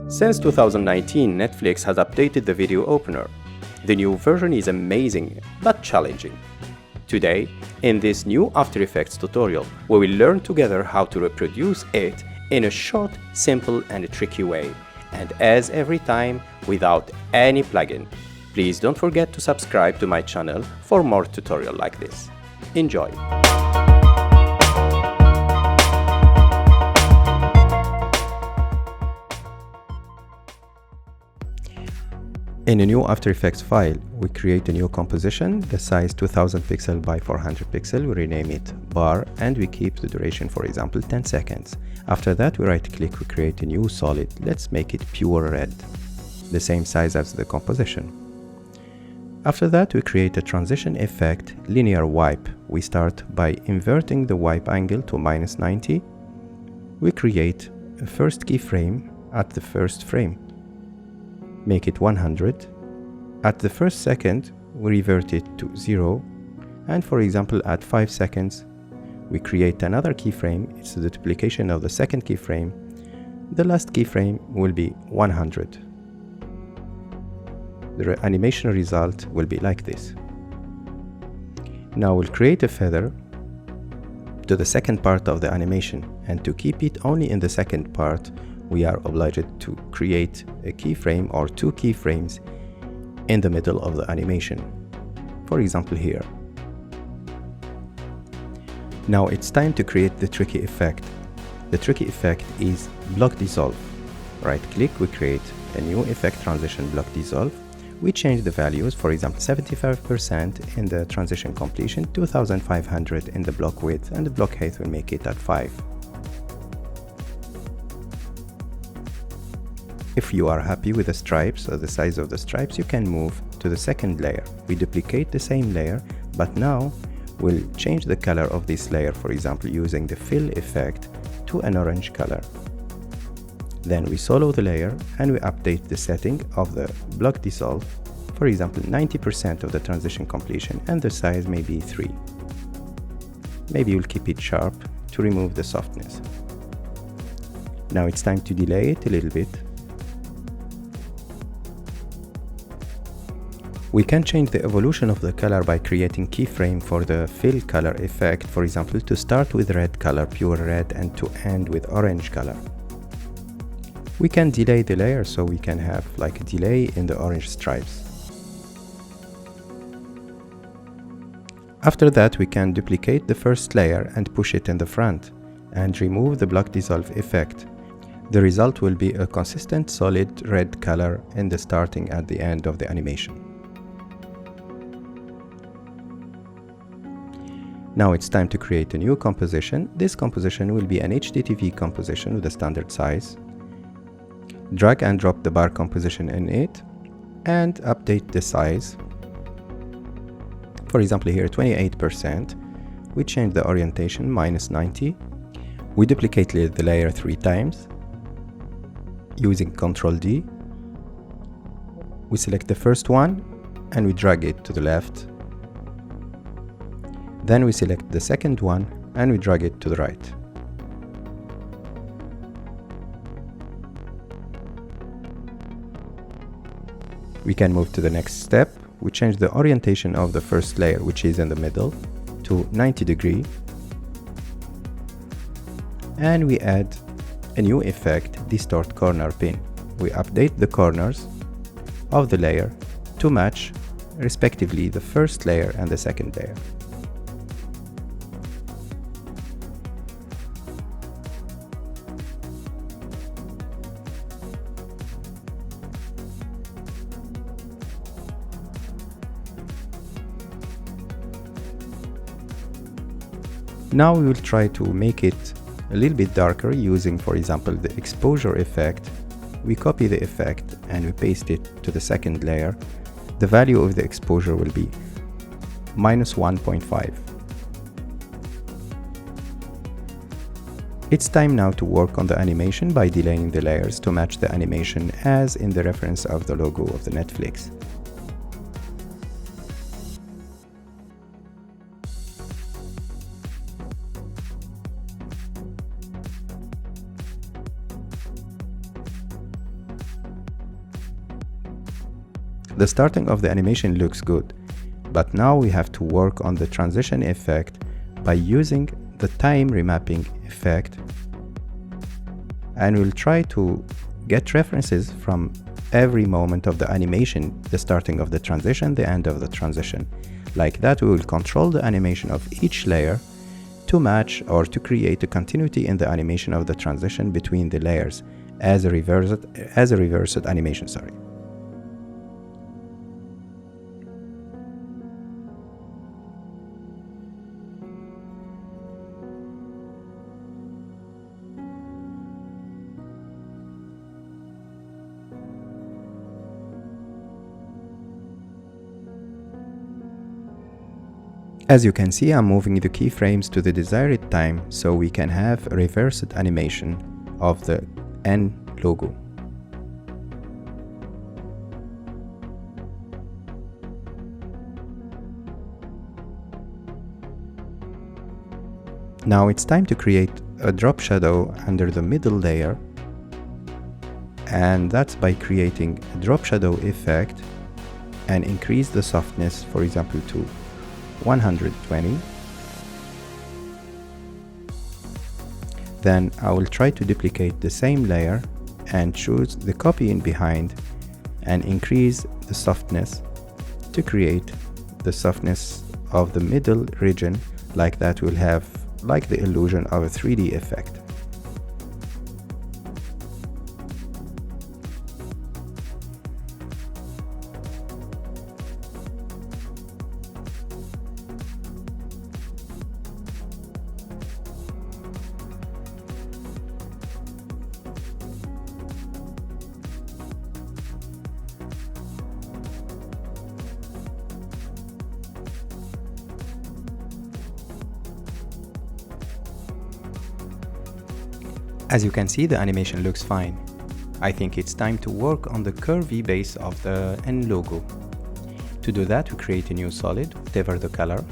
Since 2019, Netflix has updated the video opener. The new version is amazing, but challenging. Today, in this new After Effects tutorial, we will learn together how to reproduce it in a short, simple, and tricky way, and as every time, without any plugin. Please don't forget to subscribe to my channel for more tutorials like this. Enjoy! In a new After Effects file, we create a new composition, the size 2000 pixel by 400 pixel, we rename it bar, and we keep the duration, for example, 10 seconds. After that, we right click, we create a new solid, let's make it pure red, the same size as the composition. After that, we create a transition effect, linear wipe. We start by inverting the wipe angle to -90. We create a first keyframe at the first frame. Make it 100. At the first second, we revert it to 0. And for example, at 5 seconds, we create another keyframe. It's the duplication of the second keyframe. The last keyframe will be 100. The animation result will be like this. Now we'll create a feather to the second part of the animation, and to keep it only in the second part, we are obliged to create a keyframe or two keyframes in the middle of the animation. For example, here. Now it's time to create the tricky effect. The tricky effect is block dissolve. Right click, we create a new effect, transition block dissolve. We change the values, for example 75% in the transition completion, 2500 in the block width, and the block height will make it at 5. If you are happy with the stripes or the size of the stripes, you can move to the second layer. We duplicate the same layer, but now we'll change the color of this layer, for example using the fill effect to an orange color. Then we solo the layer and we update the setting of the block dissolve, for example 90% of the transition completion, and the size may be 3. Maybe we'll keep it sharp to remove the softness. Now it's time to delay it a little bit. We can change the evolution of the color by creating keyframe for the fill color effect, for example to start with red color, pure red, and to end with orange color. We can delay the layer so we can have like a delay in the orange stripes. After that, we can duplicate the first layer and push it in the front and remove the block dissolve effect. The result will be a consistent solid red color in the starting and the end of the animation. Now it's time to create a new composition. This composition will be an HDTV composition with a standard size. Drag and drop the bar composition in it and update the size. For example here 28%. We change the orientation -90. We duplicate the layer 3 times using Ctrl D. We select the first one and we drag it to the left. Then we select the second one and we drag it to the right. We can move to the next step. We change the orientation of the first layer, which is in the middle, to 90 degrees. And we add a new effect, distort corner pin. We update the corners of the layer to match respectively the first layer and the second layer. Now we will try to make it a little bit darker using, for example, the exposure effect. We copy the effect and we paste it to the second layer. The value of the exposure will be -1.5. It's time now to work on the animation by delaying the layers to match the animation as in the reference of the logo of the Netflix. The starting of the animation looks good, but now we have to work on the transition effect by using the time remapping effect, and we'll try to get references from every moment of the animation, the starting of the transition, the end of the transition. Like that, we will control the animation of each layer to match or to create a continuity in the animation of the transition between the layers as a reversed animation, sorry. As you can see, I'm moving the keyframes to the desired time so we can have a reversed animation of the N logo. Now it's time to create a drop shadow under the middle layer, and that's by creating a drop shadow effect and increase the softness, for example, to 120. Then I will try to duplicate the same layer and choose the copy in behind and increase the softness to create the softness of the middle region. Like that, we'll have like the illusion of a 3D effect. As you can see, the animation looks fine. I think it's time to work on the curvy base of the N logo. To do that, we create a new solid, whatever the color.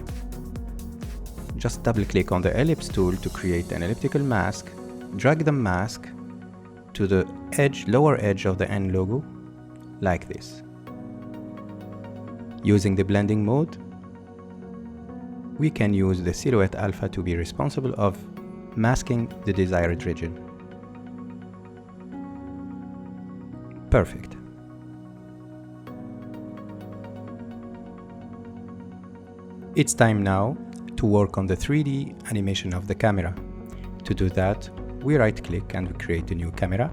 Just double click on the ellipse tool to create an elliptical mask. Drag the mask to the lower edge of the N logo, like this. Using the blending mode, we can use the silhouette alpha to be responsible of masking the desired region. Perfect. It's time now to work on the 3D animation of the camera. To do that, we right-click and we create a new camera.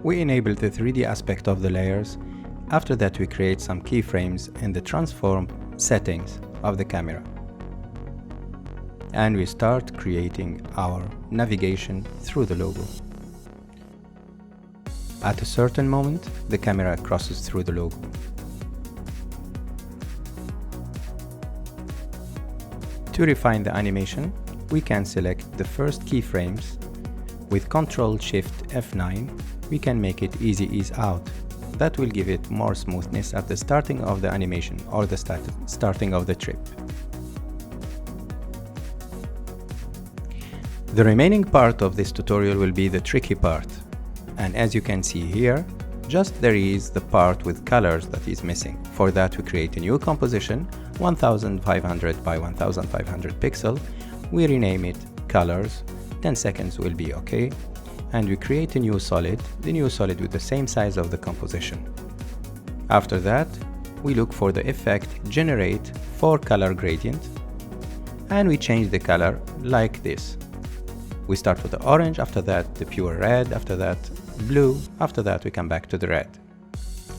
We enable the 3D aspect of the layers. After that, we create some keyframes in the transform settings of the camera. And we start creating our navigation through the logo. At a certain moment, the camera crosses through the logo. To refine the animation, we can select the first keyframes. With Ctrl-Shift F9, we can make it easy ease out. That will give it more smoothness at the starting of the animation or the starting of the trip. The remaining part of this tutorial will be the tricky part. And as you can see here, just there is the part with colors that is missing. For that, we create a new composition, 1500 by 1500 pixel. We rename it colors. 10 seconds will be okay. And we create a new solid, the new solid with the same size of the composition. After that, we look for the effect generate for color gradient, and we change the color like this. We start with the orange, after that the pure red, after that blue, after that we come back to the red.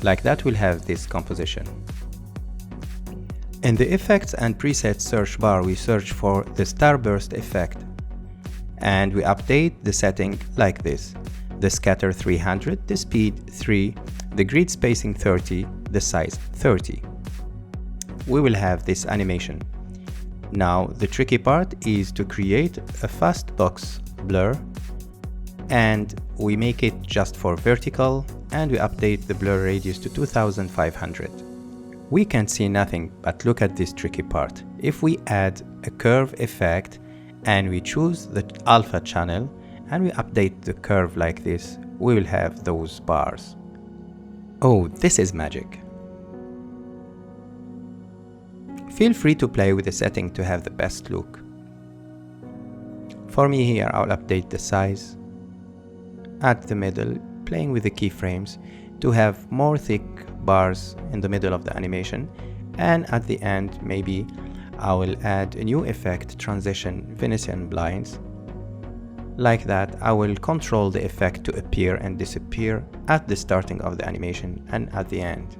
Like that, we'll have this composition. In the effects and presets search bar, we search for the starburst effect. And we update the setting like this: the scatter 300, the speed 3, the grid spacing 30, the size 30. We will have this animation. Now the tricky part is to create a fast box blur, and we make it just for vertical, and we update the blur radius to 2500. We can see nothing, but look at this tricky part. If we add a curve effect and we choose the alpha channel and we update the curve like this, we will have those bars. Oh, this is magic. Feel free to play with the setting to have the best look. For me here, I'll update the size at the middle, playing with the keyframes to have more thick bars in the middle of the animation, and at the end maybe I will add a new effect, transition Venetian blinds. Like that, I will control the effect to appear and disappear at the starting of the animation and at the end.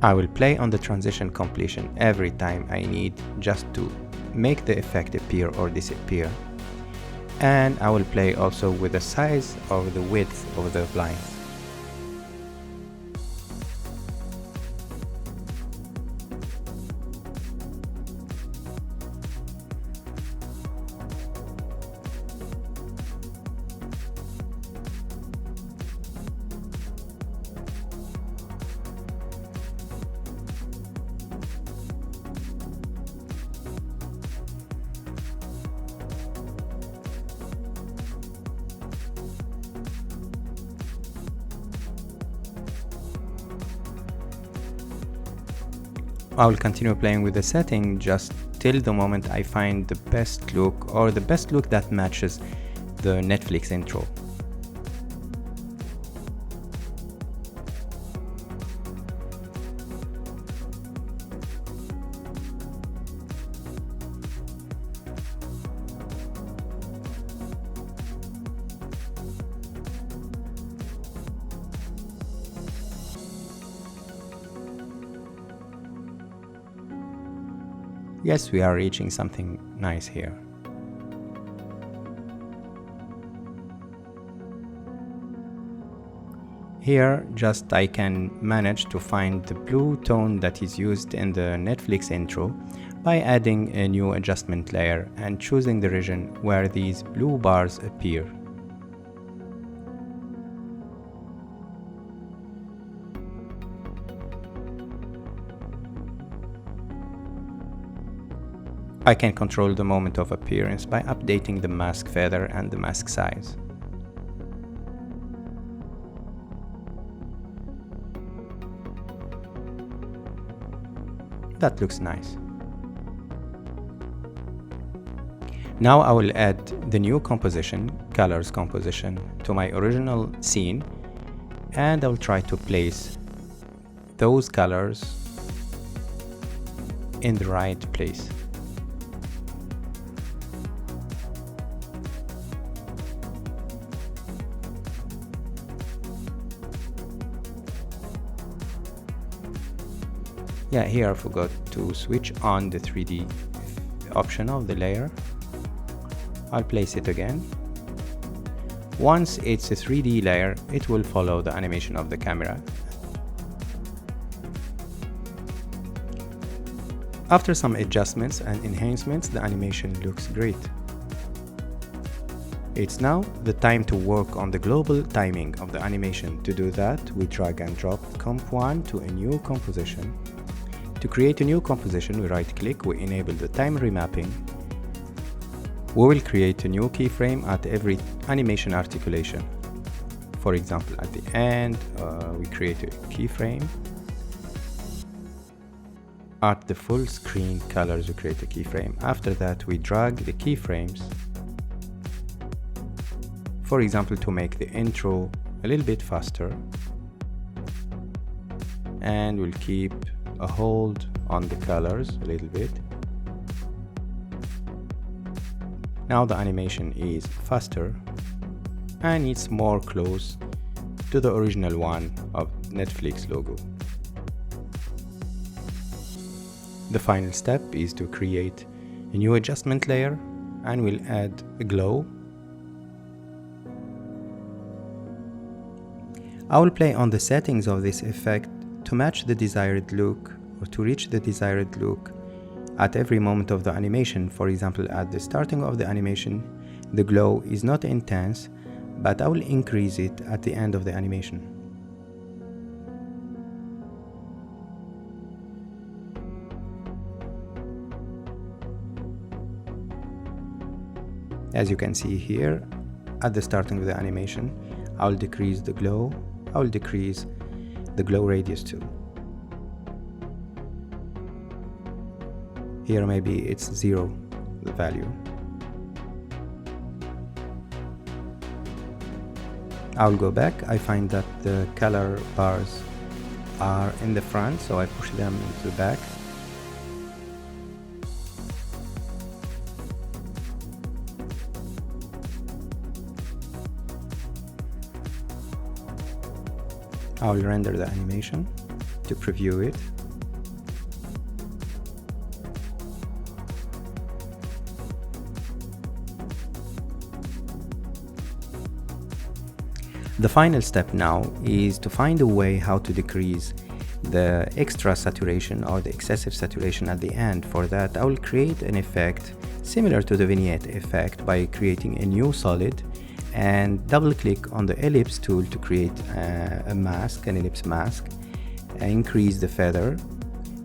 I will play on the transition completion every time I need, just to make the effect appear or disappear. And I will play also with the size or the width of the blinds. I will continue playing with the setting just till the moment I find the best look, or the best look that matches the Netflix intro. Yes, we are reaching something nice here. Here, just I can manage to find the blue tone that is used in the Netflix intro by adding a new adjustment layer and choosing the region where these blue bars appear. I can control the moment of appearance by updating the mask feather and the mask size. That looks nice. Now I will add the new composition, colors composition, to my original scene, and I will try to place those colors in the right place. Yeah, here I forgot to switch on the 3D option of the layer. I'll place it again. Once it's a 3D layer, it will follow the animation of the camera. After some adjustments and enhancements, the animation looks great. It's now the time to work on the global timing of the animation. To do that, we drag and drop Comp1 to a new composition. To create a new composition, we right-click, we enable the time remapping. We will create a new keyframe at every animation articulation. For example, at the end, we create a keyframe. At the full screen colors, we create a keyframe. After that, we drag the keyframes. For example, to make the intro a little bit faster. And we'll keep a hold on the colors a little bit. Now the animation is faster and it's more close to the original one of Netflix logo. The final step is to create a new adjustment layer, and we'll add a glow. I will play on the settings of this effect to match the desired look, or to reach the desired look at every moment of the animation. For example, at the starting of the animation, the glow is not intense, but I will increase it at the end of the animation. As you can see here, at the starting of the animation, I'll decrease the glow, I'll decrease the glow radius too. Here maybe it's 0, the value. I'll go back. I find that the color bars are in the front, so I push them into the back. I'll render the animation to preview it. The final step now is to find a way how to decrease the extra saturation or the excessive saturation at the end. For that, I will create an effect similar to the vignette effect by creating a new solid and double click on the ellipse tool to create a mask, an ellipse mask, increase the feather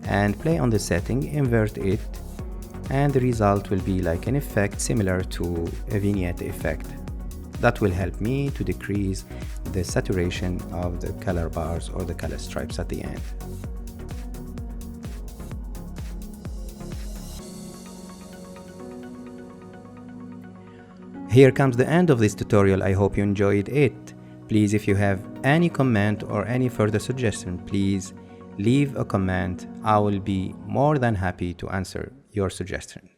and play on the setting, invert it, and the result will be like an effect similar to a vignette effect. That will help me to decrease the saturation of the color bars or the color stripes at the end. Here comes the end of this tutorial. I hope you enjoyed it. Please, if you have any comment or any further suggestion, please leave a comment. I will be more than happy to answer your suggestion.